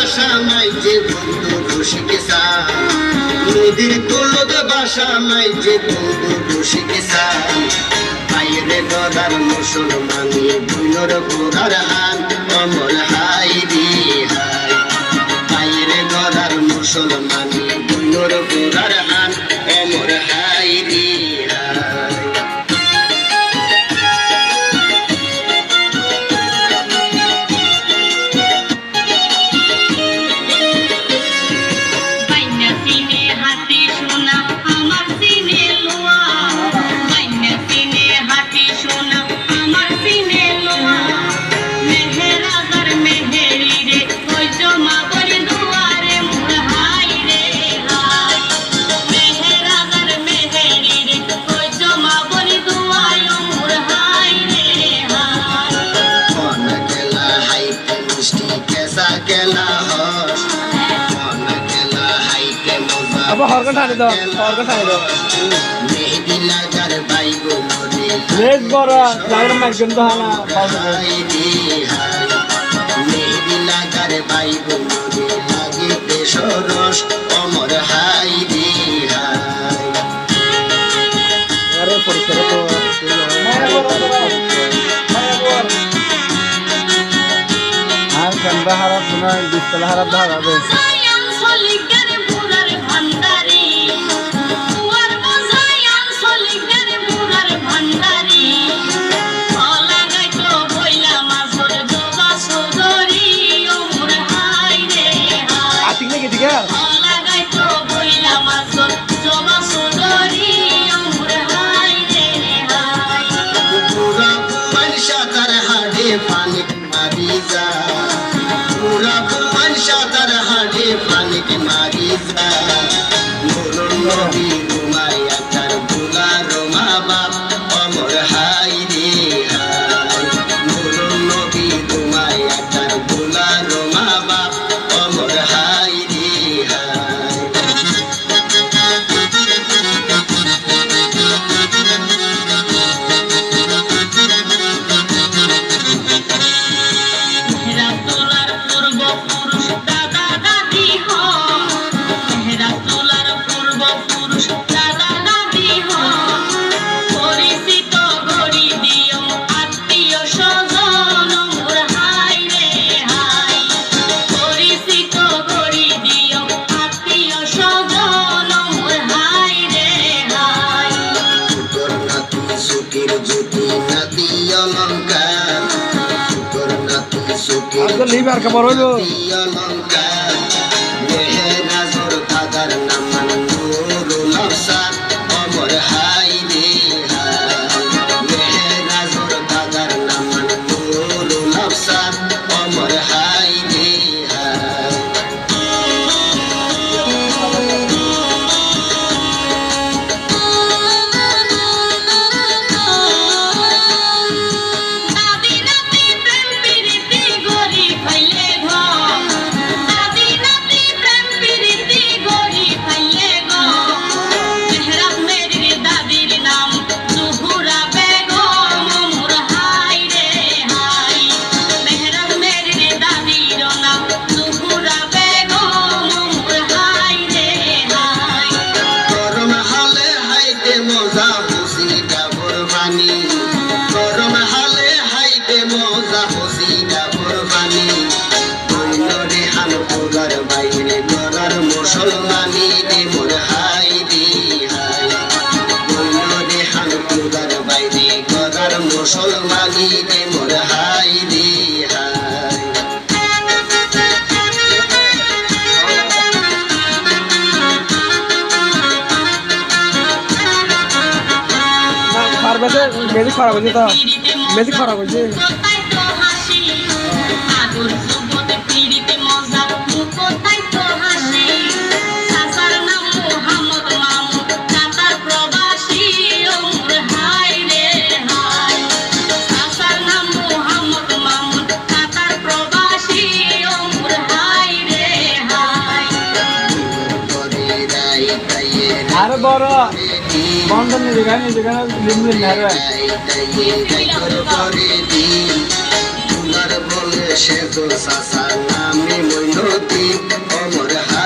বাসা নাই যে বন্ধু রসিক সান নদীর কুলদ বাসা নাই যে বন্ধু রসিক সান বাইরে গদার মুসলমানি দুইনর গোড়ার হান অমর হাই রে হাই বাইরে গদার মুসলমানি দুইনর গোড়ার হান অমর হাই রে হাই अब हरकत ठाने दो मेहदी लागार भाई गो मोरे लेस बड़ा लागर मैगन तो हाना मेहदी लागार भाई गो मोरे लागे देशरस अमर हाय रे हाय अरे परिसर तो हां कंदा हरा पुना डिस्प्ले हरा धारा दे पानी मारी जा पूरा बुमन शातर हाडे पानी के मारी जा मोरो नबी रुमाया कर बुला रोमा बाप अमर हाय रे हाय मोरो नबी रुमाया कर बुला रोमा बाप अमर हाय रे हाय तो लीवर का बरोलो अमर हाय रे अमर हाय रे गरम हाले हाइते मजा हसीना कुरबानी रे हान पुगार বাইরে গরার মুসলমানি রে মোর হাই রে হাই রে হান পুগার বাইরে গরার মুসলমানি রে মোর হাই রে হাই পারবে বেশি খারাপ হয়েছে তো বেশি খারাপ হয়েছে আরে বড় বন্ধন যেখানে যেখানে লিমলিম নারে তোমার বলে সে তো সাসা নামে মইনো